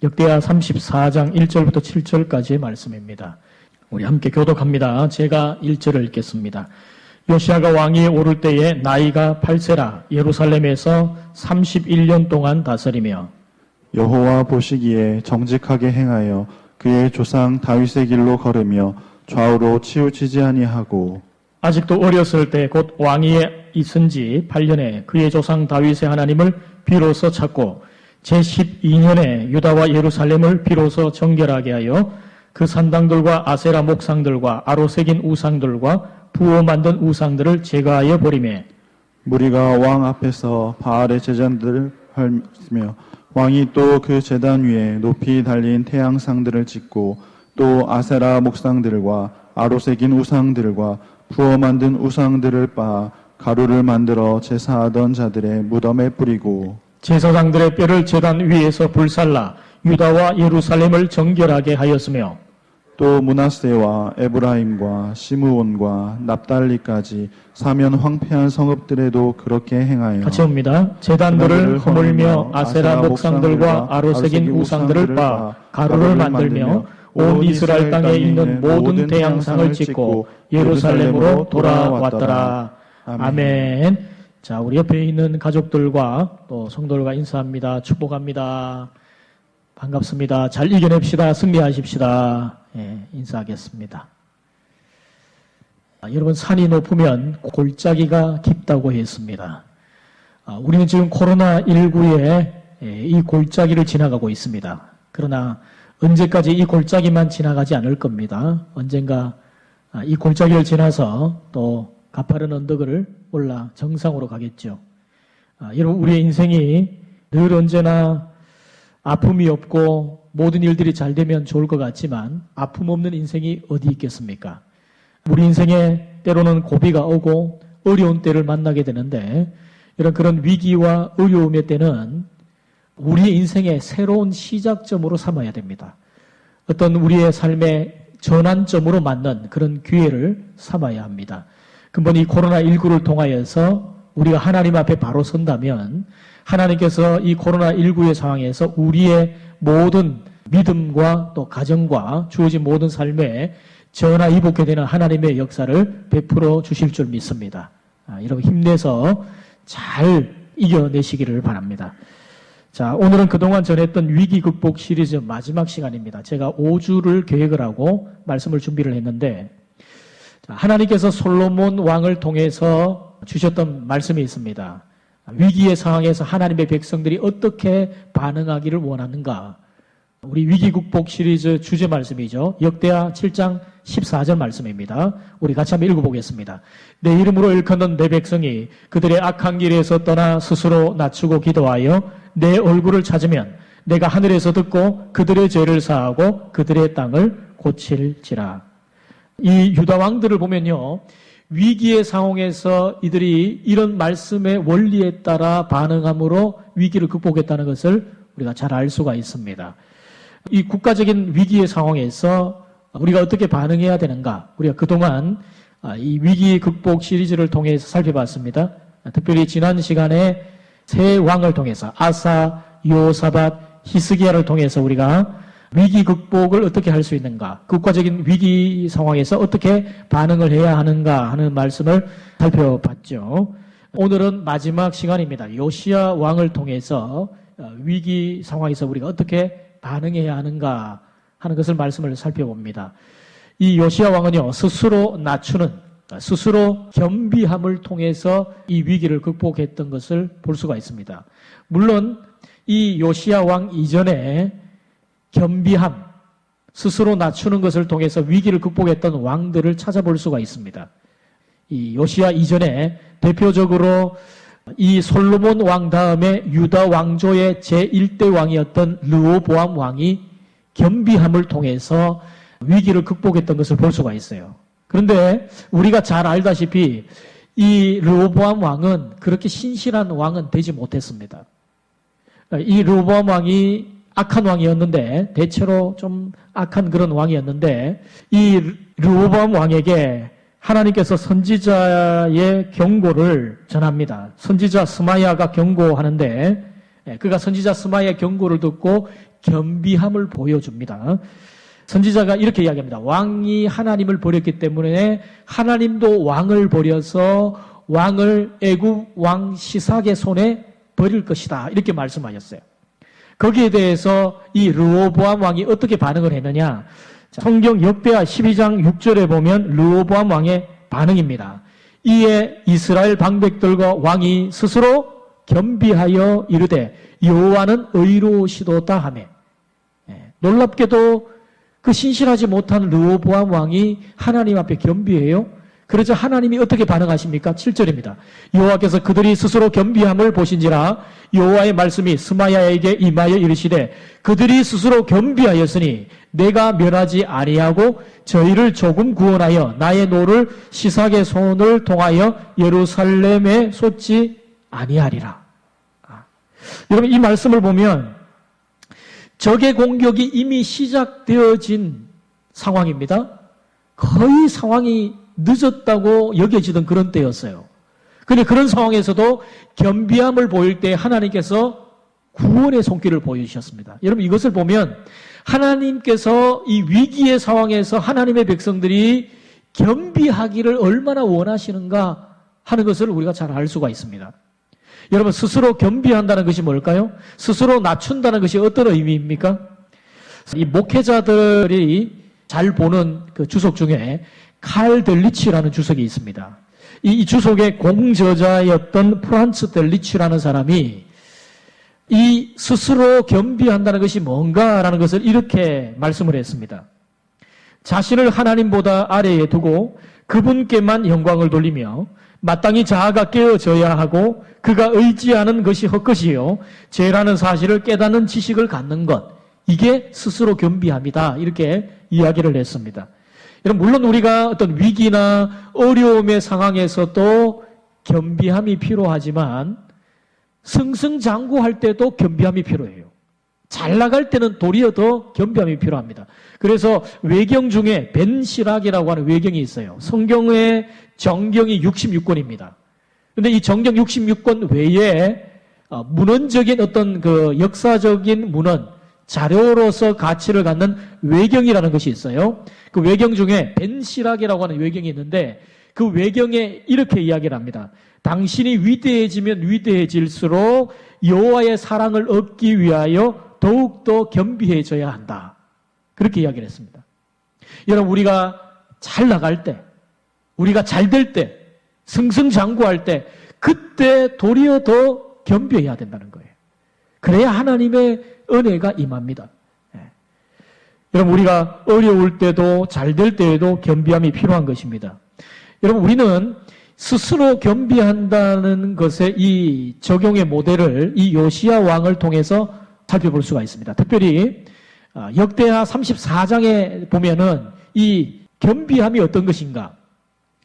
역대하 34장 1절부터 7절까지의 말씀입니다. 우리 함께 교독합니다. 제가 1절을 읽겠습니다. 요시야가 왕위에 오를 때에 나이가 8세라 예루살렘에서 31년 동안 다스리며 여호와 보시기에 정직하게 행하여 그의 조상 다윗의 길로 걸으며 좌우로 치우치지 아니하고 아직도 어렸을 때 곧 왕위에 있은 지 8년에 그의 조상 다윗의 하나님을 비로소 찾고 제12년에 유다와 예루살렘을 비로소 정결하게 하여 그 산당들과 아세라 목상들과 아로 새긴 우상들과 부어 만든 우상들을 제거하여 버리매 무리가 왕 앞에서 바알의 제단들을 헐며 왕이 또 그 제단 위에 높이 달린 태양상들을 짓고 또 아세라 목상들과 아로 새긴 우상들과 부어 만든 우상들을 빻아 가루를 만들어 제사하던 자들의 무덤에 뿌리고 제사장들의 뼈를 제단 위에서 불살라 유다와 예루살렘을 정결하게 하였으며 또 므낫세와 에브라임과 시므온과 납달리까지 사면 황폐한 성읍들에도 그렇게 행하여 같이 옵니다. 제단들을 허물며 아세라 목상들과 아로 새긴 우상들을 빻아 가루를 만들며 온 이스라엘 땅에 있는 모든 태양상을 짓고 예루살렘으로 돌아왔더라. 아멘. 자, 우리 옆에 있는 가족들과 또 성도들과 인사합니다. 축복합니다. 반갑습니다. 잘 이겨냅시다. 승리하십시다. 예, 인사하겠습니다. 여러분, 산이 높으면 골짜기가 깊다고 했습니다. 우리는 지금 코로나19에 이 골짜기를 지나가고 있습니다. 그러나 언제까지 이 골짜기만 지나가지 않을 겁니다. 언젠가 이 골짜기를 지나서 또 가파른 언덕을 올라 정상으로 가겠죠. 여러분, 우리의 인생이 늘 언제나 아픔이 없고 모든 일들이 잘 되면 좋을 것 같지만 아픔 없는 인생이 어디 있겠습니까? 우리 인생에 때로는 고비가 오고 어려운 때를 만나게 되는데 이런 그런 위기와 어려움의 때는 우리의 인생의 새로운 시작점으로 삼아야 됩니다. 어떤 우리의 삶의 전환점으로 맞는 그런 기회를 삼아야 합니다. 근본 이 코로나19를 통하여서 우리가 하나님 앞에 바로 선다면 하나님께서 이 코로나19의 상황에서 우리의 모든 믿음과 또 가정과 주어진 모든 삶에 전화위복해 되는 하나님의 역사를 베풀어 주실 줄 믿습니다. 여러분 힘내서 잘 이겨내시기를 바랍니다. 자, 오늘은 그동안 전했던 위기 극복 시리즈 마지막 시간입니다. 제가 5주를 계획을 하고 말씀을 준비를 했는데 하나님께서 솔로몬 왕을 통해서 주셨던 말씀이 있습니다. 위기의 상황에서 하나님의 백성들이 어떻게 반응하기를 원하는가. 우리 위기 극복 시리즈 주제 말씀이죠. 역대하 7장 14절 말씀입니다. 우리 같이 한번 읽어보겠습니다. 내 이름으로 일컫는 내 백성이 그들의 악한 길에서 떠나 스스로 낮추고 기도하여 내 얼굴을 찾으면 내가 하늘에서 듣고 그들의 죄를 사하고 그들의 땅을 고칠지라. 이 유다 왕들을 보면요. 위기의 상황에서 이들이 이런 말씀의 원리에 따라 반응함으로 위기를 극복했다는 것을 우리가 잘 알 수가 있습니다. 이 국가적인 위기의 상황에서 우리가 어떻게 반응해야 되는가? 우리가 그동안 이 위기 극복 시리즈를 통해서 살펴봤습니다. 특별히 지난 시간에 세 왕을 통해서 아사, 요사밧, 히스기야를 통해서 우리가 위기 극복을 어떻게 할 수 있는가, 국가적인 위기 상황에서 어떻게 반응을 해야 하는가 하는 말씀을 살펴봤죠. 오늘은 마지막 시간입니다. 요시야 왕을 통해서 위기 상황에서 우리가 어떻게 반응해야 하는가 하는 것을 말씀을 살펴봅니다. 이 요시야 왕은요, 스스로 낮추는, 스스로 겸비함을 통해서 이 위기를 극복했던 것을 볼 수가 있습니다. 물론 이 요시야 왕 이전에 겸비함, 스스로 낮추는 것을 통해서 위기를 극복했던 왕들을 찾아볼 수가 있습니다. 이 요시야 이전에 대표적으로 이 솔로몬 왕 다음에 유다 왕조의 제1대 왕이었던 르호보암 왕이 겸비함을 통해서 위기를 극복했던 것을 볼 수가 있어요. 그런데 우리가 잘 알다시피 이 르호보암 왕은 그렇게 신실한 왕은 되지 못했습니다. 이 르호보암 왕이 악한 왕이었는데, 대체로 좀 악한 그런 왕이었는데, 이 르호보암 왕에게 하나님께서 선지자의 경고를 전합니다. 선지자 스마야가 경고하는데, 그가 선지자 스마야의 경고를 듣고 겸비함을 보여줍니다. 선지자가 이렇게 이야기합니다. 왕이 하나님을 버렸기 때문에 하나님도 왕을 버려서 왕을 애굽 왕 시삭의 손에 버릴 것이다. 이렇게 말씀하셨어요. 거기에 대해서 이 르호보암 왕이 어떻게 반응을 했느냐. 성경 역대하 12장 6절에 보면 르호보암 왕의 반응입니다. 이에 이스라엘 방백들과 왕이 스스로 겸비하여 이르되 여호와는 의로우시도다 하매. 놀랍게도 그 신실하지 못한 르호보암 왕이 하나님 앞에 겸비해요. 그러자 하나님이 어떻게 반응하십니까? 7절입니다. 여호와께서 그들이 스스로 겸비함을 보신지라 여호와의 말씀이 스마야에게 임하여 이르시되 그들이 스스로 겸비하였으니 내가 멸하지 아니하고 저희를 조금 구원하여 나의 노를 시삭의 손을 통하여 예루살렘에 쏟지 아니하리라. 여러분 이 말씀을 보면 적의 공격이 이미 시작되어진 상황입니다. 거의 상황이 늦었다고 여겨지던 그런 때였어요. 그런데 그런 상황에서도 겸비함을 보일 때 하나님께서 구원의 손길을 보여주셨습니다. 여러분 이것을 보면 하나님께서 이 위기의 상황에서 하나님의 백성들이 겸비하기를 얼마나 원하시는가 하는 것을 우리가 잘 알 수가 있습니다. 여러분 스스로 겸비한다는 것이 뭘까요? 스스로 낮춘다는 것이 어떤 의미입니까? 이 목회자들이 잘 보는 그 주석 중에 칼 델리치라는 주석이 있습니다. 이 주석의 공저자였던 프란츠 델리치라는 사람이 이 스스로 겸비한다는 것이 뭔가라는 것을 이렇게 말씀을 했습니다. 자신을 하나님보다 아래에 두고 그분께만 영광을 돌리며 마땅히 자아가 깨어져야 하고 그가 의지하는 것이 헛것이요 죄라는 사실을 깨닫는 지식을 갖는 것, 이게 스스로 겸비함이다. 이렇게 이야기를 했습니다. 여러분 물론 우리가 어떤 위기나 어려움의 상황에서도 겸비함이 필요하지만 승승장구할 때도 겸비함이 필요해요. 잘 나갈 때는 도리어 더 겸비함이 필요합니다. 그래서 외경 중에 벤시락이라고 하는 외경이 있어요. 성경의 정경이 66권입니다. 그런데 이 정경 66권 외에 문헌적인 어떤 그 역사적인 문헌, 자료로서 가치를 갖는 외경이라는 것이 있어요. 그 외경 중에 벤시락이라고 하는 외경이 있는데 그 외경에 이렇게 이야기를 합니다. 당신이 위대해지면 위대해질수록 여호와의 사랑을 얻기 위하여 더욱더 겸비해져야 한다. 그렇게 이야기를 했습니다. 여러분 우리가 잘 나갈 때, 우리가 잘 될 때, 승승장구할 때 그때 도리어 더 겸비해야 된다는 거예요. 그래야 하나님의 은혜가 임합니다. 여러분 우리가 어려울 때도 잘 될 때에도 겸비함이 필요한 것입니다. 여러분 우리는 스스로 겸비한다는 것의 이 적용의 모델을 이 요시야 왕을 통해서 살펴볼 수가 있습니다. 특별히 역대하 34장에 보면은 이 겸비함이 어떤 것인가,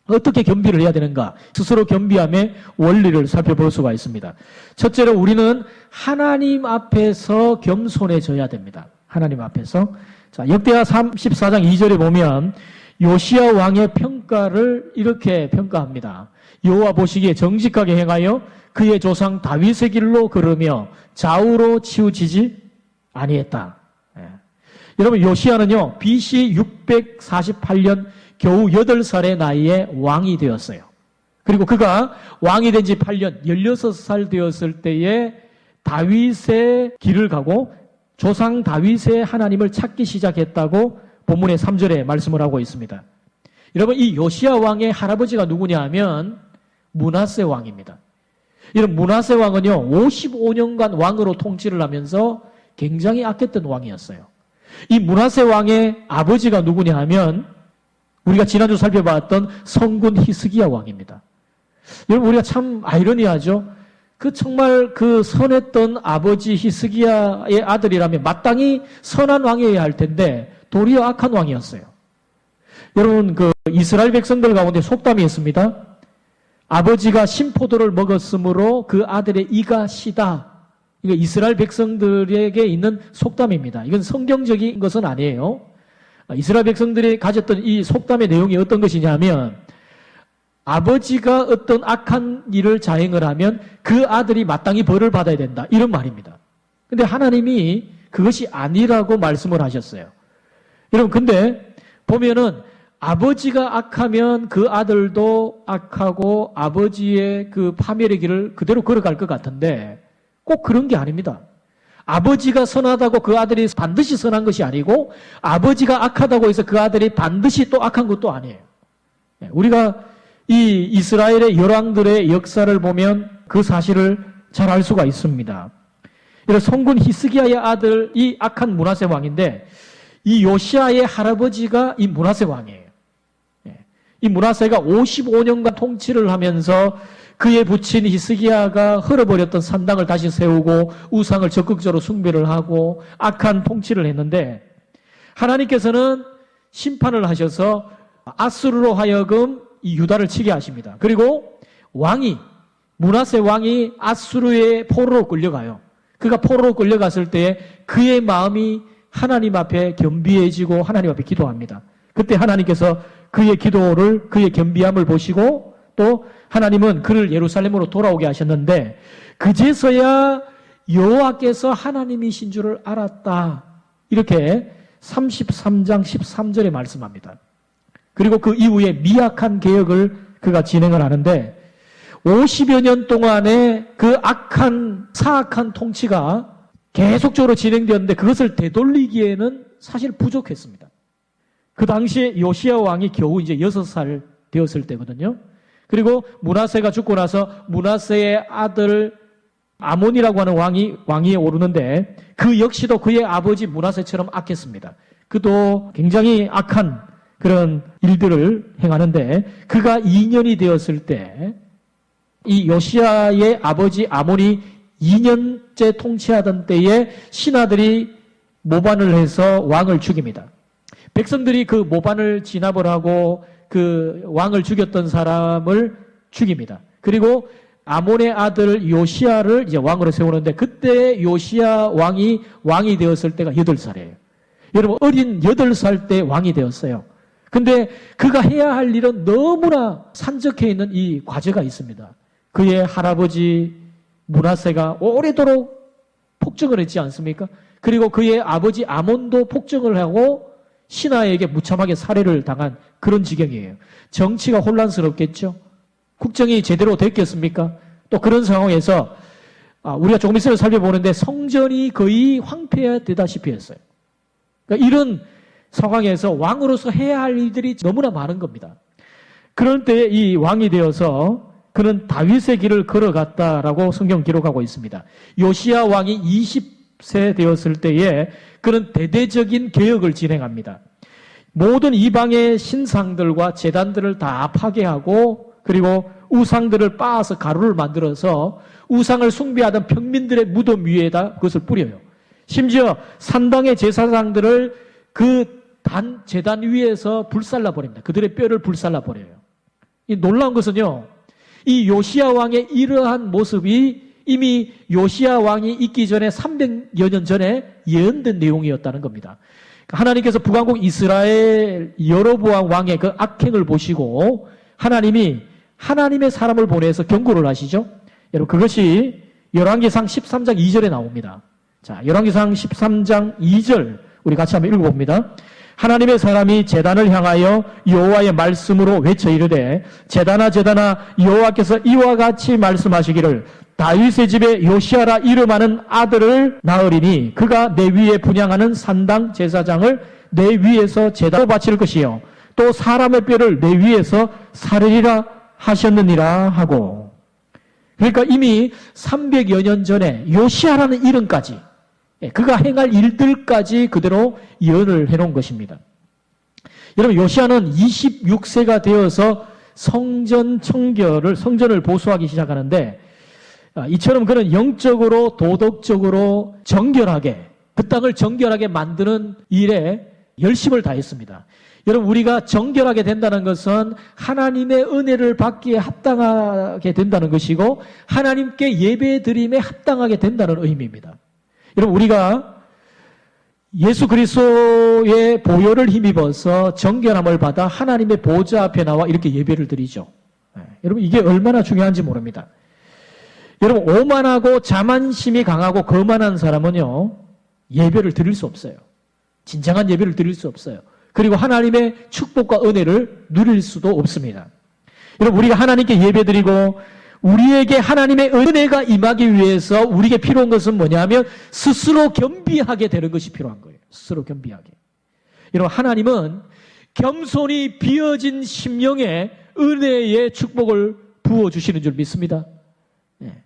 어떻게 겸비를 해야 되는가, 스스로 겸비함의 원리를 살펴볼 수가 있습니다. 첫째로 우리는 하나님 앞에서 겸손해져야 됩니다. 하나님 앞에서. 자, 역대하 34장 2절에 보면 요시야 왕의 평가를 이렇게 평가합니다. 여호와 보시기에 정직하게 행하여 그의 조상 다윗의 길로 걸으며 좌우로 치우치지 아니했다. 여러분 요시야는요 BC 648년 겨우 8살의 나이에 왕이 되었어요. 그리고 그가 왕이 된 지 8년, 16살 되었을 때에 다윗의 길을 가고 조상 다윗의 하나님을 찾기 시작했다고 본문의 3절에 말씀을 하고 있습니다. 여러분 이 요시야 왕의 할아버지가 누구냐 하면 므낫세 왕입니다. 이런 므낫세 왕은요 55년간 왕으로 통치를 하면서 굉장히 악했던 왕이었어요. 이 므낫세 왕의 아버지가 누구냐 하면 우리가 지난주 살펴봤던 성군 히스기야 왕입니다. 여러분 우리가 참 아이러니하죠. 그 정말 그 선했던 아버지 히스기야의 아들이라면 마땅히 선한 왕이어야 할 텐데 도리어 악한 왕이었어요. 여러분 그 이스라엘 백성들 가운데 속담이 있습니다. 아버지가 신포도를 먹었으므로 그 아들의 이가 시다. 이거 이스라엘 백성들에게 있는 속담입니다. 이건 성경적인 것은 아니에요. 이스라엘 백성들이 가졌던 이 속담의 내용이 어떤 것이냐면 아버지가 어떤 악한 일을 자행을 하면 그 아들이 마땅히 벌을 받아야 된다. 이런 말입니다. 근데 하나님이 그것이 아니라고 말씀을 하셨어요. 여러분, 근데 보면은 아버지가 악하면 그 아들도 악하고 아버지의 그 파멸의 길을 그대로 걸어갈 것 같은데 꼭 그런 게 아닙니다. 아버지가 선하다고 그 아들이 반드시 선한 것이 아니고 아버지가 악하다고 해서 그 아들이 반드시 또 악한 것도 아니에요. 우리가 이 이스라엘의 열왕들의 역사를 보면 그 사실을 잘 알 수가 있습니다. 이런 성군 히스기야의 아들이 악한 므낫세 왕인데 이 요시아의 할아버지가 이 므낫세 왕이에요. 이 므낫세가 55년간 통치를 하면서 그의 부친 히스기야가 흘러버렸던 산당을 다시 세우고 우상을 적극적으로 숭배를 하고 악한 통치를 했는데 하나님께서는 심판을 하셔서 아수르로 하여금 이 유다를 치게 하십니다. 그리고 므낫세 왕이 아수르의 포로로 끌려가요. 그가 포로로 끌려갔을 때 그의 마음이 하나님 앞에 겸비해지고 하나님 앞에 기도합니다. 그때 하나님께서 그의 기도를, 그의 겸비함을 보시고 또 하나님은 그를 예루살렘으로 돌아오게 하셨는데 그제서야 여호와께서 하나님이신 줄을 알았다. 이렇게 33장 13절에 말씀합니다. 그리고 그 이후에 미약한 개혁을 그가 진행을 하는데 50여 년 동안의 그 사악한 통치가 계속적으로 진행되었는데 그것을 되돌리기에는 사실 부족했습니다. 그 당시에 요시야 왕이 겨우 이제 6살 되었을 때거든요. 그리고 므낫세가 죽고 나서 므낫세의 아들 아몬이라고 하는 왕위에 오르는데 그 역시도 그의 아버지 므낫세처럼 악했습니다. 그도 굉장히 악한 그런 일들을 행하는데 그가 2년이 되었을 때 이 요시야의 아버지 아몬이 2년째 통치하던 때에 신하들이 모반을 해서 왕을 죽입니다. 백성들이 그 모반을 진압을 하고 그 왕을 죽였던 사람을 죽입니다. 그리고 아몬의 아들 요시야를 이제 왕으로 세우는데 그때 요시야 왕이 되었을 때가 8살이에요. 여러분 어린 8살 때 왕이 되었어요. 근데 그가 해야 할 일은 너무나 산적해 있는 이 과제가 있습니다. 그의 할아버지 므낫세가 오래도록 폭정을 했지 않습니까? 그리고 그의 아버지 아몬도 폭정을 하고 신하에게 무참하게 살해를 당한 그런 지경이에요. 정치가 혼란스럽겠죠? 국정이 제대로 됐겠습니까? 또 그런 상황에서 우리가 조금 있으면 살펴보는데 성전이 거의 황폐되다시피 했어요. 그러니까 이런 상황에서 왕으로서 해야 할 일들이 너무나 많은 겁니다. 그럴 때 이 왕이 되어서 그는 다윗의 길을 걸어갔다라고 성경 기록하고 있습니다. 요시야 왕이 20세 되었을 때에 그는 대대적인 개혁을 진행합니다. 모든 이방의 신상들과 제단들을 다 파괴하고 그리고 우상들을 빻아서 가루를 만들어서 우상을 숭배하던 평민들의 무덤 위에다 그것을 뿌려요. 심지어 산당의 제사장들을 그 제단 위에서 불살라 버립니다. 그들의 뼈를 불살라 버려요. 이 놀라운 것은요, 이 요시야 왕의 이러한 모습이 이미 요시야 왕이 있기 전에 300여 년 전에 예언된 내용이었다는 겁니다. 하나님께서 북왕국 이스라엘 여로보암 왕의 그 악행을 보시고 하나님이 하나님의 사람을 보내서 경고를 하시죠. 여러분 그것이 열왕기상 13장 2절에 나옵니다. 자, 열왕기상 13장 2절 우리 같이 한번 읽어봅니다. 하나님의 사람이 제단을 향하여 여호와의 말씀으로 외쳐 이르되 제단아 여호와께서 이와 같이 말씀하시기를 다윗의 집에 요시아라 이름하는 아들을 낳으리니 그가 내 위에 분향하는 산당 제사장을 내 위에서 제단으로 바칠 것이요 또 사람의 뼈를 내 위에서 사르리라 하셨느니라 하고. 그러니까 이미 300여 년 전에 요시아라는 이름까지 그가 행할 일들까지 그대로 예언을 해놓은 것입니다. 여러분 요시아는 26세가 되어서 성전을 보수하기 시작하는데 이처럼 그는 영적으로 도덕적으로 정결하게 그 땅을 정결하게 만드는 일에 열심을 다했습니다. 여러분 우리가 정결하게 된다는 것은 하나님의 은혜를 받기에 합당하게 된다는 것이고 하나님께 예배드림에 합당하게 된다는 의미입니다. 여러분 우리가 예수 그리스도의 보혈을 힘입어서 정결함을 받아 하나님의 보좌 앞에 나와 이렇게 예배를 드리죠. 여러분 이게 얼마나 중요한지 모릅니다. 여러분 오만하고 자만심이 강하고 거만한 사람은요 예배를 드릴 수 없어요. 진정한 예배를 드릴 수 없어요. 그리고 하나님의 축복과 은혜를 누릴 수도 없습니다. 여러분, 우리가 하나님께 예배드리고 우리에게 하나님의 은혜가 임하기 위해서 우리에게 필요한 것은 뭐냐면 스스로 겸비하게 되는 것이 필요한 거예요. 스스로 겸비하게. 여러분, 하나님은 겸손히 비어진 심령에 은혜의 축복을 부어주시는 줄 믿습니다. 네.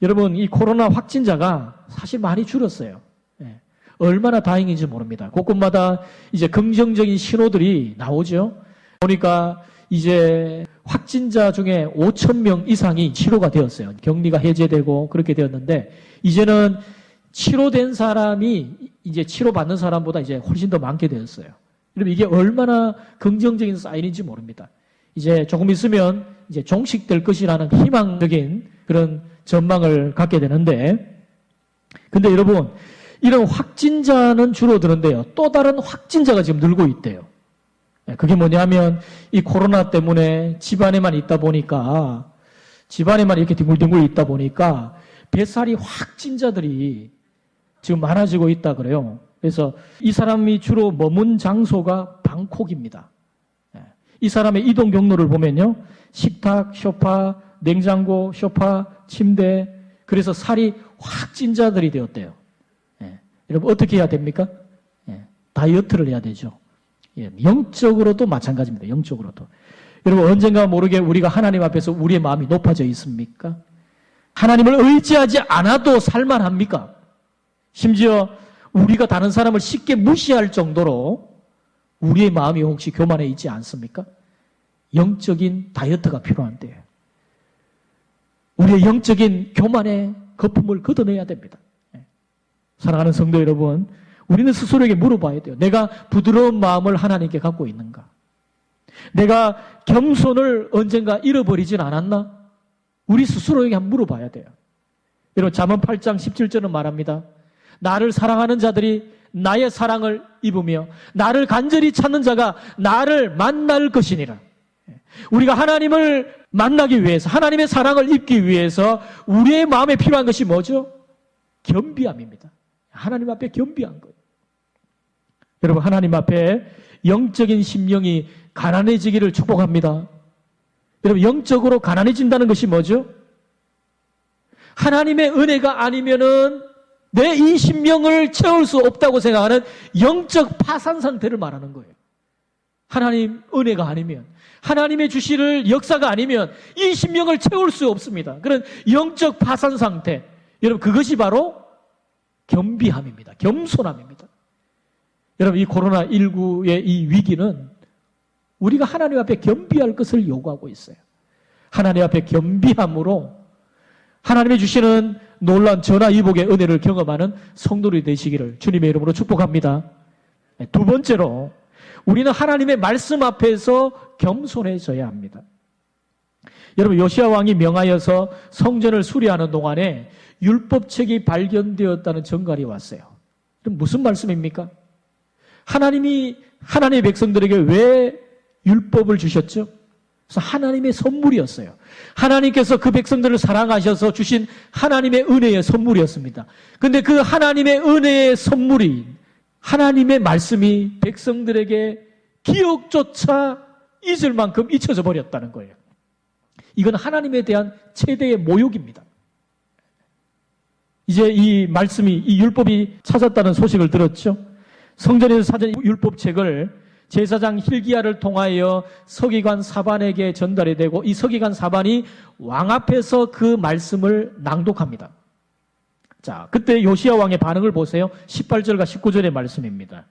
여러분, 이 코로나 확진자가 사실 많이 줄었어요. 네. 얼마나 다행인지 모릅니다. 곳곳마다 이제 긍정적인 신호들이 나오죠. 보니까 이제 확진자 중에 5,000명 이상이 치료가 되었어요. 격리가 해제되고 그렇게 되었는데, 이제는 치료된 사람이 이제 치료받는 사람보다 이제 훨씬 더 많게 되었어요. 여러분, 이게 얼마나 긍정적인 사인인지 모릅니다. 이제 조금 있으면 이제 종식될 것이라는 희망적인 그런 전망을 갖게 되는데, 근데 여러분, 이런 확진자는 줄어드는데요, 또 다른 확진자가 지금 늘고 있대요. 그게 뭐냐면 이 코로나 때문에 집안에만 있다 보니까, 집안에만 이렇게 뒹굴뒹굴 있다 보니까 뱃살이 확진자들이 지금 많아지고 있다 그래요. 그래서 이 사람이 주로 머문 장소가 방콕입니다. 이 사람의 이동 경로를 보면요, 식탁, 소파, 냉장고, 소파, 침대, 그래서 살이 확진자들이 되었대요. 여러분, 어떻게 해야 됩니까? 다이어트를 해야 되죠. 영적으로도 마찬가지입니다. 영적으로도. 여러분, 언젠가 모르게 우리가 하나님 앞에서 우리의 마음이 높아져 있습니까? 하나님을 의지하지 않아도 살만합니까? 심지어 우리가 다른 사람을 쉽게 무시할 정도로 우리의 마음이 혹시 교만해 있지 않습니까? 영적인 다이어트가 필요한데요. 우리의 영적인 교만의 거품을 걷어내야 됩니다. 사랑하는 성도 여러분, 우리는 스스로에게 물어봐야 돼요. 내가 부드러운 마음을 하나님께 갖고 있는가? 내가 겸손을 언젠가 잃어버리진 않았나? 우리 스스로에게 한번 물어봐야 돼요. 여러분, 잠언 8장 17절은 말합니다. 나를 사랑하는 자들이 나의 사랑을 입으며 나를 간절히 찾는 자가 나를 만날 것이니라. 우리가 하나님을 만나기 위해서, 하나님의 사랑을 입기 위해서 우리의 마음에 필요한 것이 뭐죠? 겸비함입니다. 하나님 앞에 겸비한 거예요. 여러분, 하나님 앞에 영적인 심령이 가난해지기를 축복합니다. 여러분, 영적으로 가난해진다는 것이 뭐죠? 하나님의 은혜가 아니면은 내 이 심령을 채울 수 없다고 생각하는 영적 파산 상태를 말하는 거예요. 하나님 은혜가 아니면, 하나님의 주시를 역사가 아니면 이 심령을 채울 수 없습니다. 그런 영적 파산 상태. 여러분, 그것이 바로 겸비함입니다. 겸손함입니다. 여러분, 이 코로나19의 이 위기는 우리가 하나님 앞에 겸비할 것을 요구하고 있어요. 하나님 앞에 겸비함으로 하나님이 주시는 놀라운 전화위복의 은혜를 경험하는 성도들이 되시기를 주님의 이름으로 축복합니다. 두 번째로, 우리는 하나님의 말씀 앞에서 겸손해져야 합니다. 여러분, 요시야 왕이 명하여서 성전을 수리하는 동안에 율법책이 발견되었다는 전갈이 왔어요. 그럼 무슨 말씀입니까? 하나님이 하나님의 백성들에게 왜 율법을 주셨죠? 그래서 하나님의 선물이었어요. 하나님께서 그 백성들을 사랑하셔서 주신 하나님의 은혜의 선물이었습니다. 그런데 그 하나님의 은혜의 선물인 하나님의 말씀이 백성들에게 기억조차 잊을 만큼 잊혀져 버렸다는 거예요. 이건 하나님에 대한 최대의 모욕입니다. 이제 이 말씀이, 이 율법이 찾았다는 소식을 들었죠. 성전에서 찾은 율법책을 제사장 hil기야를 통하여 서기관 사반에게 전달이 되고, 이 서기관 사반이 왕 앞에서 그 말씀을 낭독합니다. 자, 그때 요시야 왕의 반응을 보세요. 18절과 19절의 말씀입니다.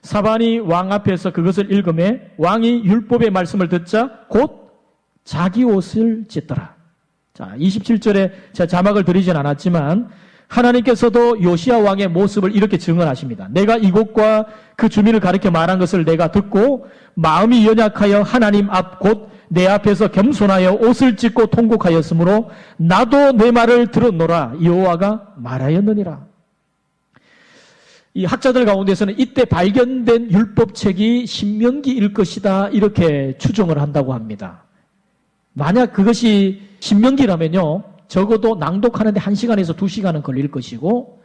사반이 왕 앞에서 그것을 읽음에 왕이 율법의 말씀을 듣자 곧 자기 옷을 찢더라. 자, 27절에 제가 자막을 드리진 않았지만 하나님께서도 요시야 왕의 모습을 이렇게 증언하십니다. 내가 이곳과 그 주민을 가리켜 말한 것을 내가 듣고 마음이 연약하여 하나님 앞 곧 내 앞에서 겸손하여 옷을 찢고 통곡하였으므로 나도 내 말을 들었노라 여호와가 말하였느니라. 이 학자들 가운데서는 이때 발견된 율법책이 신명기일 것이다, 이렇게 추정을 한다고 합니다. 만약 그것이 신명기라면요, 적어도 낭독하는데 1시간에서 2시간은 걸릴 것이고,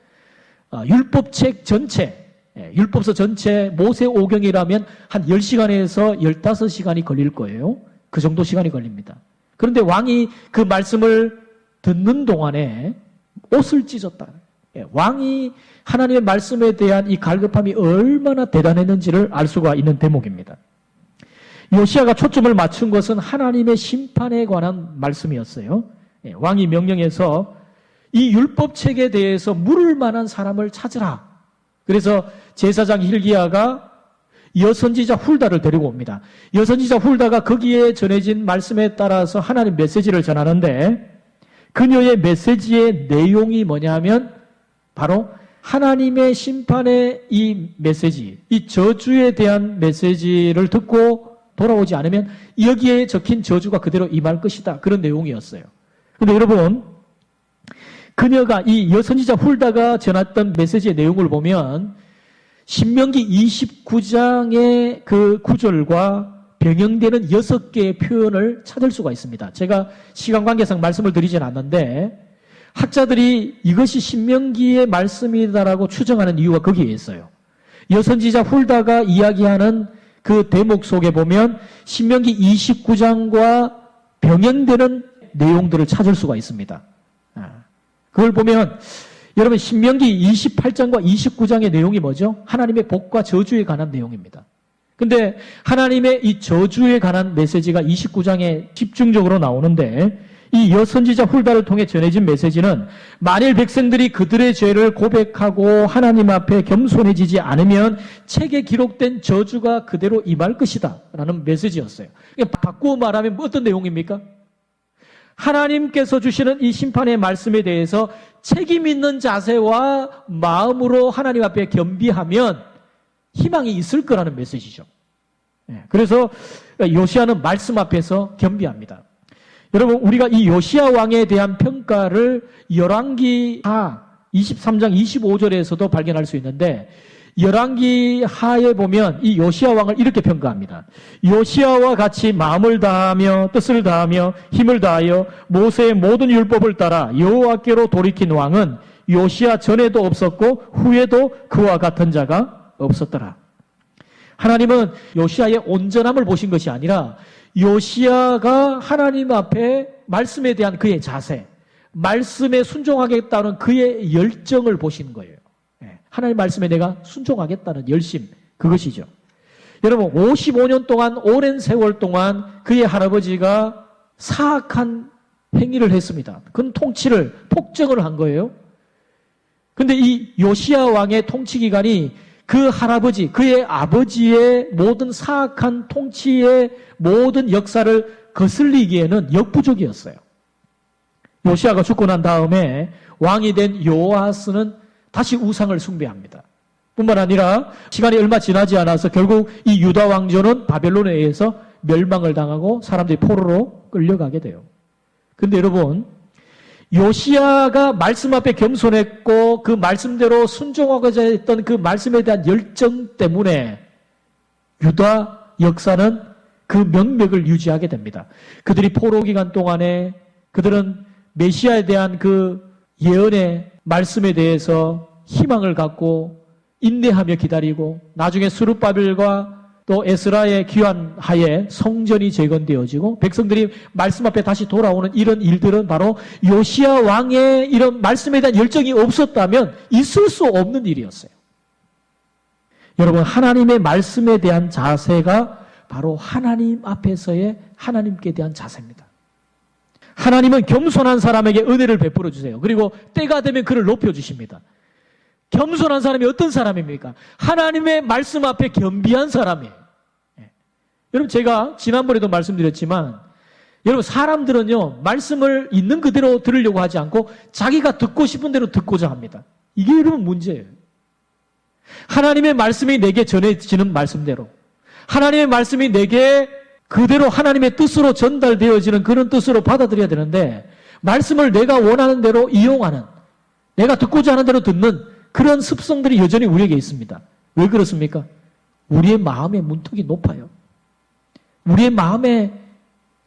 율법책 전체, 율법서 전체 모세오경이라면 한 10시간에서 15시간이 걸릴 거예요. 그 정도 시간이 걸립니다. 그런데 왕이 그 말씀을 듣는 동안에 옷을 찢었다. 왕이 하나님의 말씀에 대한 이 갈급함이 얼마나 대단했는지를 알 수가 있는 대목입니다. 요시야가 초점을 맞춘 것은 하나님의 심판에 관한 말씀이었어요. 왕이 명령해서 이 율법책에 대해서 물을 만한 사람을 찾으라. 그래서 제사장 hil기야가 여선지자 훌다를 데리고 옵니다. 여선지자 훌다가 거기에 전해진 말씀에 따라서 하나님 메시지를 전하는데 그녀의 메시지의 내용이 뭐냐면 바로 하나님의 심판의 이 메시지, 이 저주에 대한 메시지를 듣고 돌아오지 않으면 여기에 적힌 저주가 그대로 임할 것이다. 그런 내용이었어요. 근데 여러분, 그녀가 이 여선지자 훌다가 전했던 메시지의 내용을 보면 신명기 29장의 그 구절과 병행되는 6개의 표현을 찾을 수가 있습니다. 제가 시간 관계상 말씀을 드리진 않는데 학자들이 이것이 신명기의 말씀이다라고 추정하는 이유가 거기에 있어요. 여선지자 훌다가 이야기하는 그 대목 속에 보면 신명기 29장과 병행되는 내용들을 찾을 수가 있습니다. 그걸 보면 여러분 신명기 28장과 29장의 내용이 뭐죠? 하나님의 복과 저주에 관한 내용입니다. 근데 하나님의 이 저주에 관한 메시지가 29장에 집중적으로 나오는데 이 여선지자 훌다를 통해 전해진 메시지는 만일 백성들이 그들의 죄를 고백하고 하나님 앞에 겸손해지지 않으면 책에 기록된 저주가 그대로 임할 것이다 라는 메시지였어요. 바꾸어 말하면 어떤 내용입니까? 하나님께서 주시는 이 심판의 말씀에 대해서 책임 있는 자세와 마음으로 하나님 앞에 겸비하면 희망이 있을 거라는 메시지죠. 그래서 요시야는 말씀 앞에서 겸비합니다. 여러분, 우리가 이 요시야 왕에 대한 평가를 열왕기하 23장 25절에서도 발견할 수 있는데 열왕기하에 보면 이 요시야 왕을 이렇게 평가합니다. 요시야와 같이 마음을 다하며 뜻을 다하며 힘을 다하여 모세의 모든 율법을 따라 여호와께로 돌이킨 왕은 요시야 전에도 없었고 후에도 그와 같은 자가 없었더라. 하나님은 요시야의 온전함을 보신 것이 아니라 요시야가 하나님 앞에 말씀에 대한 그의 자세, 말씀에 순종하겠다는 그의 열정을 보신 거예요. 하나님 말씀에 내가 순종하겠다는 열심, 그것이죠. 여러분, 55년 동안, 오랜 세월 동안 그의 할아버지가 사악한 행위를 했습니다. 그건 통치를, 폭정을 한 거예요. 근데 이 요시야 왕의 통치 기간이 그 할아버지, 그의 아버지의 모든 사악한 통치의 모든 역사를 거슬리기에는 역부족이었어요. 요시야가 죽고 난 다음에 왕이 된 요아스는 다시 우상을 숭배합니다. 뿐만 아니라 시간이 얼마 지나지 않아서 결국 이 유다 왕조는 바벨론에 의해서 멸망을 당하고 사람들이 포로로 끌려가게 돼요. 근데 여러분, 요시야가 말씀 앞에 겸손했고 그 말씀대로 순종하고자 했던 그 말씀에 대한 열정 때문에 유다 역사는 그 명맥을 유지하게 됩니다. 그들이 포로 기간 동안에 그들은 메시아에 대한 그 예언의 말씀에 대해서 희망을 갖고 인내하며 기다리고 나중에 스룹바벨과 또 에스라의 귀환 하에 성전이 재건되어지고 백성들이 말씀 앞에 다시 돌아오는 이런 일들은 바로 요시야 왕의 이런 말씀에 대한 열정이 없었다면 있을 수 없는 일이었어요. 여러분, 하나님의 말씀에 대한 자세가 바로 하나님 앞에서의 하나님께 대한 자세입니다. 하나님은 겸손한 사람에게 은혜를 베풀어 주세요. 그리고 때가 되면 그를 높여주십니다. 겸손한 사람이 어떤 사람입니까? 하나님의 말씀 앞에 겸비한 사람이에요. 여러분, 제가 지난번에도 말씀드렸지만 여러분, 사람들은요 말씀을 있는 그대로 들으려고 하지 않고 자기가 듣고 싶은 대로 듣고자 합니다. 이게 여러분 문제예요. 하나님의 말씀이 내게 전해지는 말씀대로, 하나님의 말씀이 내게 그대로 하나님의 뜻으로 전달되어지는 그런 뜻으로 받아들여야 되는데 말씀을 내가 원하는 대로 이용하는, 내가 듣고자 하는 대로 듣는 그런 습성들이 여전히 우리에게 있습니다. 왜 그렇습니까? 우리의 마음의 문턱이 높아요. 우리의 마음에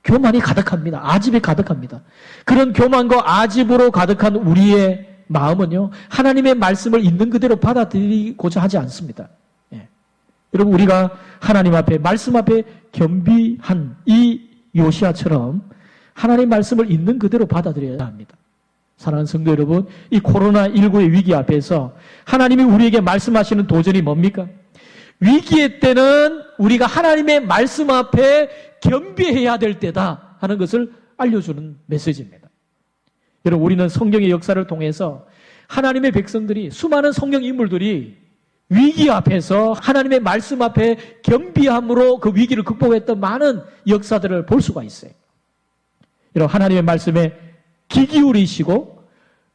교만이 가득합니다. 아집이 가득합니다. 그런 교만과 아집으로 가득한 우리의 마음은요, 하나님의 말씀을 있는 그대로 받아들이고자 하지 않습니다. 예. 여러분, 우리가 하나님 앞에, 말씀 앞에 겸비한 이 요시아처럼 하나님의 말씀을 있는 그대로 받아들여야 합니다. 사랑하는 성도 여러분, 이 코로나19의 위기 앞에서 하나님이 우리에게 말씀하시는 도전이 뭡니까? 위기의 때는 우리가 하나님의 말씀 앞에 겸비해야 될 때다 하는 것을 알려주는 메시지입니다. 여러분, 우리는 성경의 역사를 통해서 하나님의 백성들이, 수많은 성경 인물들이 위기 앞에서 하나님의 말씀 앞에 겸비함으로 그 위기를 극복했던 많은 역사들을 볼 수가 있어요. 여러분, 하나님의 말씀에 귀 기울이시고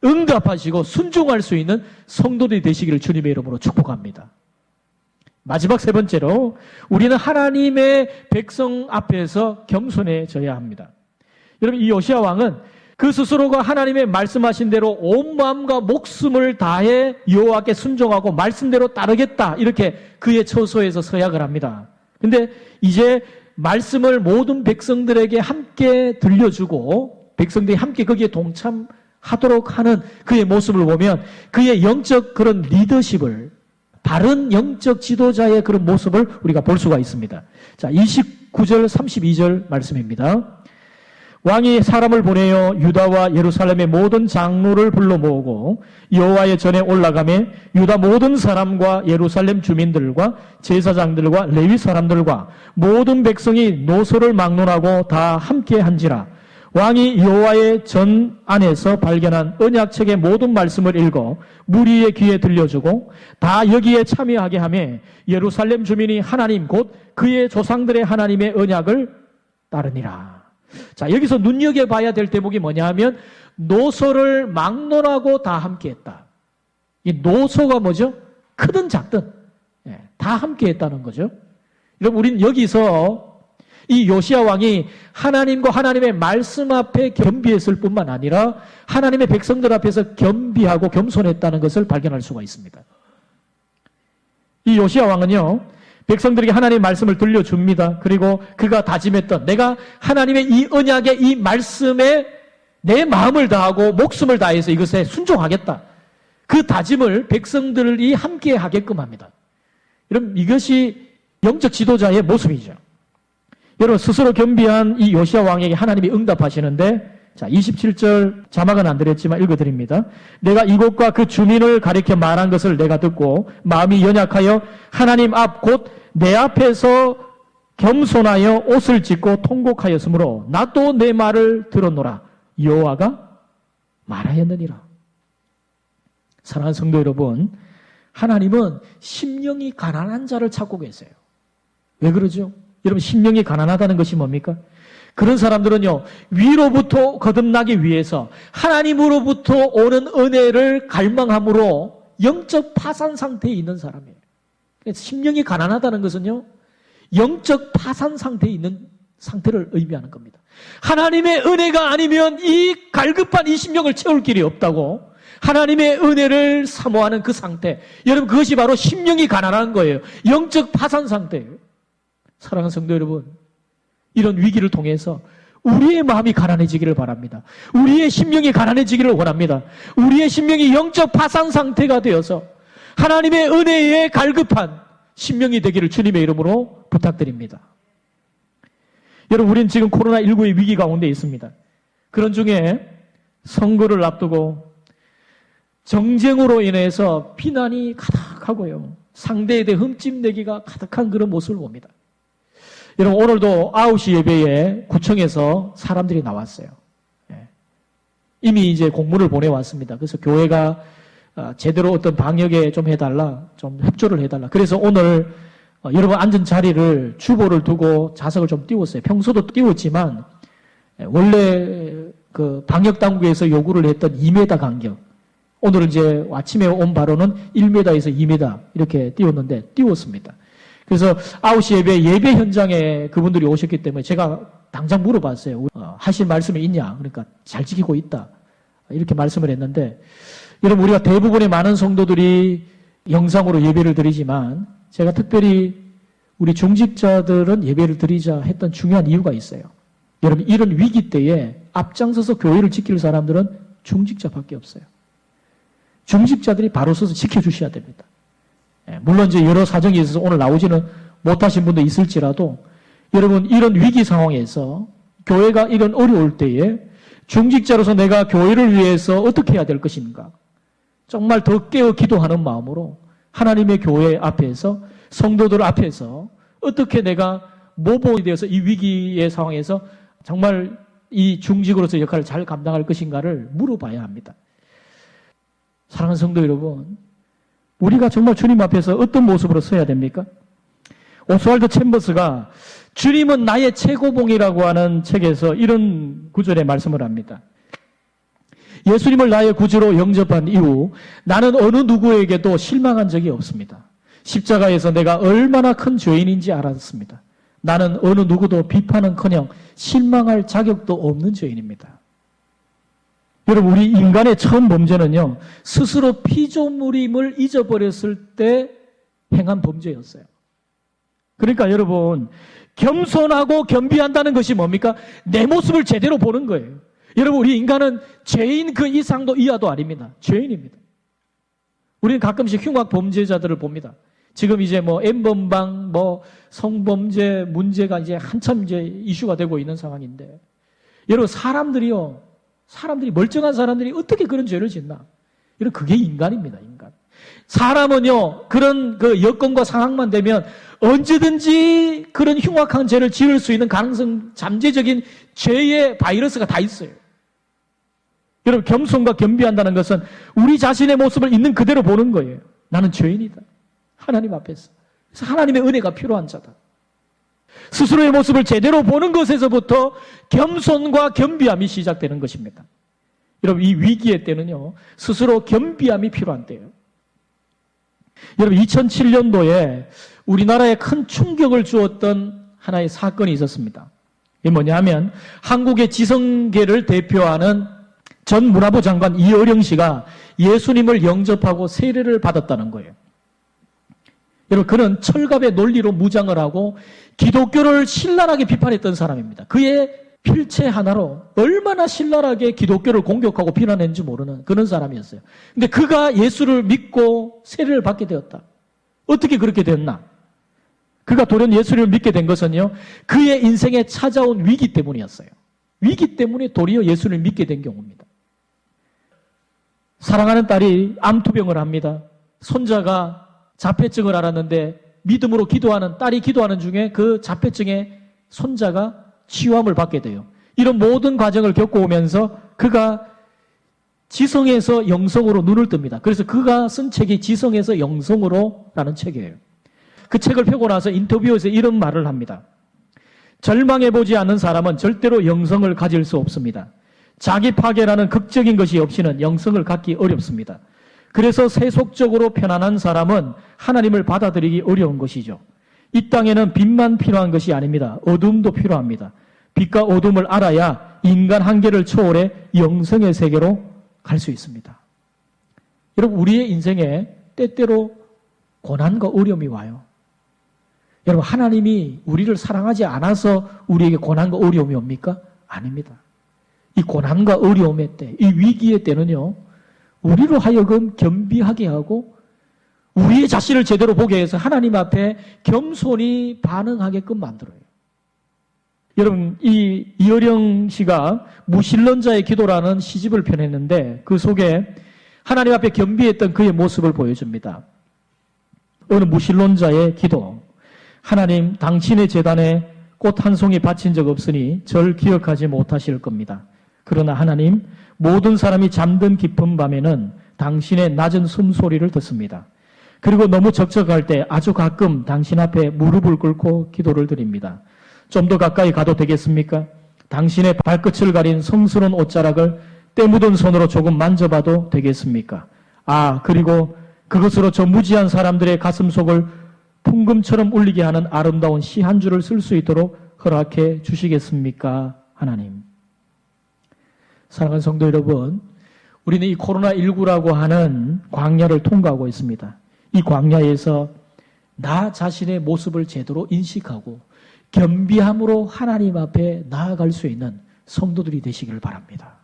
응답하시고 순종할 수 있는 성도들이 되시기를 주님의 이름으로 축복합니다. 마지막 세 번째로, 우리는 하나님의 백성 앞에서 겸손해져야 합니다. 여러분, 이 요시야 왕은 그 스스로가 하나님의 말씀하신 대로 온 마음과 목숨을 다해 여호와께 순종하고 말씀대로 따르겠다, 이렇게 그의 처소에서 서약을 합니다. 근데 이제 말씀을 모든 백성들에게 함께 들려주고 백성들이 함께 거기에 동참하도록 하는 그의 모습을 보면 그의 영적 그런 리더십을, 바른 영적 지도자의 그런 모습을 우리가 볼 수가 있습니다. 자, 29절 32절 말씀입니다. 왕이 사람을 보내어 유다와 예루살렘의 모든 장로를 불러 모으고 여호와의 전에 올라가매 유다 모든 사람과 예루살렘 주민들과 제사장들과 레위 사람들과 모든 백성이 노소를 막론하고 다 함께 한지라. 왕이 여호와의 전 안에서 발견한 언약책의 모든 말씀을 읽어 무리의 귀에 들려주고 다 여기에 참여하게 하며 예루살렘 주민이 하나님 곧 그의 조상들의 하나님의 언약을 따르니라. 자, 여기서 눈여겨봐야 될 대목이 뭐냐 하면 노소를 막론하고 다 함께했다. 이 노소가 뭐죠? 크든 작든 다 함께했다는 거죠. 여러분, 우리는 여기서 이 요시야 왕이 하나님과 하나님의 말씀 앞에 겸비했을 뿐만 아니라 하나님의 백성들 앞에서 겸비하고 겸손했다는 것을 발견할 수가 있습니다. 이 요시야 왕은요, 백성들에게 하나님의 말씀을 들려줍니다. 그리고 그가 다짐했던, 내가 하나님의 이 언약의 이 말씀에 내 마음을 다하고 목숨을 다해서 이것에 순종하겠다. 그 다짐을 백성들이 함께 하게끔 합니다. 여러분, 이것이 영적 지도자의 모습이죠. 여러분, 스스로 겸비한 이 요시야 왕에게 하나님이 응답하시는데, 자, 27절 자막은 안 드렸지만 읽어드립니다. 내가 이곳과 그 주민을 가리켜 말한 것을 내가 듣고 마음이 연약하여 하나님 앞 곧 내 앞에서 겸손하여 옷을 찢고 통곡하였으므로 나 또 내 말을 들었노라. 여호와가 말하였느니라. 사랑하는 성도 여러분, 하나님은 심령이 가난한 자를 찾고 계세요. 왜 그러죠? 여러분, 심령이 가난하다는 것이 뭡니까? 그런 사람들은요, 위로부터 거듭나기 위해서 하나님으로부터 오는 은혜를 갈망함으로 영적 파산 상태에 있는 사람이에요. 그래서 심령이 가난하다는 것은요, 영적 파산 상태에 있는 상태를 의미하는 겁니다. 하나님의 은혜가 아니면 이 갈급한 이 심령을 채울 길이 없다고, 하나님의 은혜를 사모하는 그 상태, 여러분, 그것이 바로 심령이 가난한 거예요. 영적 파산 상태예요. 사랑하는 성도 여러분, 이런 위기를 통해서 우리의 마음이 가난해지기를 바랍니다. 우리의 심령이 가난해지기를 원합니다. 우리의 심령이 영적 파산 상태가 되어서 하나님의 은혜에 갈급한 심령이 되기를 주님의 이름으로 부탁드립니다. 여러분, 우리는 지금 코로나19의 위기 가운데 있습니다. 그런 중에 선거를 앞두고 정쟁으로 인해서 비난이 가득하고요, 상대에 대해 흠집내기가 가득한 그런 모습을 봅니다. 여러분, 오늘도 9시 예배에 구청에서 사람들이 나왔어요. 이미 이제 공문을 보내왔습니다. 그래서 교회가 제대로 어떤 방역에 좀 해달라, 좀 협조를 해달라. 그래서 오늘 여러분 앉은 자리를 주보를 두고 좌석을 좀 띄웠어요. 평소도 띄웠지만 원래 그 방역 당국에서 요구를 했던 2m 간격, 오늘은 이제 아침에 온 바로는 1m에서 2m 이렇게 띄웠습니다. 그래서 9시 예배 현장에 그분들이 오셨기 때문에 제가 당장 물어봤어요. 하실 말씀이 있냐? 그러니까 잘 지키고 있다, 이렇게 말씀을 했는데, 여러분, 우리가 대부분의 많은 성도들이 영상으로 예배를 드리지만 제가 특별히 우리 중직자들은 예배를 드리자 했던 중요한 이유가 있어요. 여러분, 이런 위기 때에 앞장서서 교회를 지킬 사람들은 중직자밖에 없어요. 중직자들이 바로 서서 지켜주셔야 됩니다. 물론 이제 여러 사정이 있어서 오늘 나오지는 못하신 분도 있을지라도 여러분 이런 위기 상황에서 교회가 이런 어려울 때에 중직자로서 내가 교회를 위해서 어떻게 해야 될 것인가? 정말 더 깨어 기도하는 마음으로 하나님의 교회 앞에서 성도들 앞에서 어떻게 내가 모범이 되어서 이 위기의 상황에서 정말 이 중직으로서 역할을 잘 감당할 것인가를 물어봐야 합니다. 사랑하는 성도 여러분, 우리가 정말 주님 앞에서 어떤 모습으로 서야 됩니까? 오스왈드 챔버스가 주님은 나의 최고봉이라고 하는 책에서 이런 구절의 말씀을 합니다. 예수님을 나의 구주로 영접한 이후 나는 어느 누구에게도 실망한 적이 없습니다. 십자가에서 내가 얼마나 큰 죄인인지 알았습니다. 나는 어느 누구도 비판은커녕 실망할 자격도 없는 죄인입니다. 여러분, 우리 인간의 처음 범죄는요, 스스로 피조물임을 잊어버렸을 때 행한 범죄였어요. 그러니까 여러분, 겸손하고 겸비한다는 것이 뭡니까? 내 모습을 제대로 보는 거예요. 여러분, 우리 인간은 죄인 그 이상도 이하도 아닙니다. 죄인입니다. 우리는 가끔씩 흉악 범죄자들을 봅니다. 지금 이제 N번방, 성범죄 문제가 이제 한참 이제 이슈가 되고 있는 상황인데, 여러분, 사람들이 멀쩡한 사람들이 어떻게 그런 죄를 짓나? 여러분, 그게 인간입니다, 인간. 사람은요, 그런 그 여건과 상황만 되면 언제든지 그런 흉악한 죄를 지을 수 있는 가능성, 잠재적인 죄의 바이러스가 다 있어요. 여러분, 겸손과 겸비한다는 것은 우리 자신의 모습을 있는 그대로 보는 거예요. 나는 죄인이다. 하나님 앞에서. 그래서 하나님의 은혜가 필요한 자다. 스스로의 모습을 제대로 보는 것에서부터 겸손과 겸비함이 시작되는 것입니다. 여러분, 이 위기의 때는요, 스스로 겸비함이 필요한 때예요. 여러분, 2007년도에 우리나라에 큰 충격을 주었던 하나의 사건이 있었습니다. 이게 뭐냐면 한국의 지성계를 대표하는 전 문화부 장관 이어령 씨가 예수님을 영접하고 세례를 받았다는 거예요. 여러분, 그는 철갑의 논리로 무장을 하고 기독교를 신랄하게 비판했던 사람입니다. 그의 필체 하나로 얼마나 신랄하게 기독교를 공격하고 비난했는지 모르는 그런 사람이었어요. 근데 그가 예수를 믿고 세례를 받게 되었다. 어떻게 그렇게 됐나? 그가 돌연 예수를 믿게 된 것은요, 그의 인생에 찾아온 위기 때문이었어요. 위기 때문에 도리어 예수를 믿게 된 경우입니다. 사랑하는 딸이 암투병을 합니다. 손자가 자폐증을 앓았는데 믿음으로 기도하는, 딸이 기도하는 중에 그 자폐증의 손자가 치유함을 받게 돼요. 이런 모든 과정을 겪어오면서 그가 지성에서 영성으로 눈을 뜹니다. 그래서 그가 쓴 책이 지성에서 영성으로 라는 책이에요. 그 책을 펴고 나서 인터뷰에서 이런 말을 합니다. 절망해보지 않는 사람은 절대로 영성을 가질 수 없습니다. 자기 파괴라는 극적인 것이 없이는 영성을 갖기 어렵습니다. 그래서 세속적으로 편안한 사람은 하나님을 받아들이기 어려운 것이죠. 이 땅에는 빛만 필요한 것이 아닙니다. 어둠도 필요합니다. 빛과 어둠을 알아야 인간 한계를 초월해 영성의 세계로 갈 수 있습니다. 여러분, 우리의 인생에 때때로 고난과 어려움이 와요. 여러분, 하나님이 우리를 사랑하지 않아서 우리에게 고난과 어려움이 옵니까? 아닙니다. 이 고난과 어려움의 때, 이 위기의 때는요, 우리로 하여금 겸비하게 하고 우리의 자신을 제대로 보게 해서 하나님 앞에 겸손히 반응하게끔 만들어요. 여러분, 이 이어령 씨가 무신론자의 기도라는 시집을 펴냈는데 그 속에 하나님 앞에 겸비했던 그의 모습을 보여줍니다. 어느 무신론자의 기도. 하나님, 당신의 제단에 꽃 한 송이 바친 적 없으니 절 기억하지 못하실 겁니다. 그러나 하나님, 모든 사람이 잠든 깊은 밤에는 당신의 낮은 숨소리를 듣습니다. 그리고 너무 적적할 때 아주 가끔 당신 앞에 무릎을 꿇고 기도를 드립니다. 좀 더 가까이 가도 되겠습니까? 당신의 발끝을 가린 성스러운 옷자락을 때 묻은 손으로 조금 만져봐도 되겠습니까? 아, 그리고 그것으로 저 무지한 사람들의 가슴속을 풍금처럼 울리게 하는 아름다운 시 한 줄을 쓸 수 있도록 허락해 주시겠습니까? 하나님. 사랑하는 성도 여러분, 우리는 이 코로나19라고 하는 광야를 통과하고 있습니다. 이 광야에서 나 자신의 모습을 제대로 인식하고 겸비함으로 하나님 앞에 나아갈 수 있는 성도들이 되시기를 바랍니다.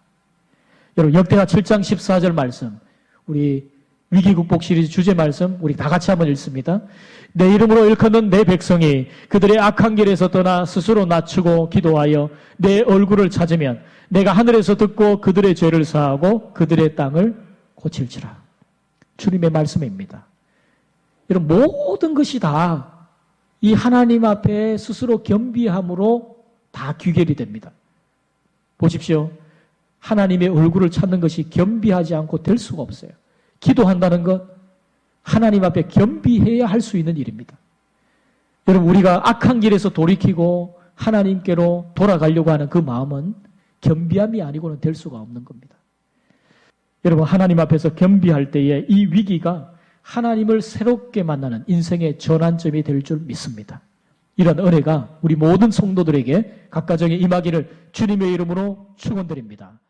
여러분, 역대하 7장 14절 말씀, 우리 위기 극복 시리즈 주제 말씀 우리 다 같이 한번 읽습니다. 내 이름으로 일컫는 내 백성이 그들의 악한 길에서 떠나 스스로 낮추고 기도하여 내 얼굴을 찾으면 내가 하늘에서 듣고 그들의 죄를 사하고 그들의 땅을 고칠지라. 주님의 말씀입니다. 이런 모든 것이 다 이 하나님 앞에 스스로 겸비함으로 다 귀결이 됩니다. 보십시오. 하나님의 얼굴을 찾는 것이 겸비하지 않고 될 수가 없어요. 기도한다는 것, 하나님 앞에 겸비해야 할 수 있는 일입니다. 여러분, 우리가 악한 길에서 돌이키고 하나님께로 돌아가려고 하는 그 마음은 겸비함이 아니고는 될 수가 없는 겁니다. 여러분, 하나님 앞에서 겸비할 때에 이 위기가 하나님을 새롭게 만나는 인생의 전환점이 될 줄 믿습니다. 이런 은혜가 우리 모든 성도들에게 각 가정에 임하기를 주님의 이름으로 축원드립니다.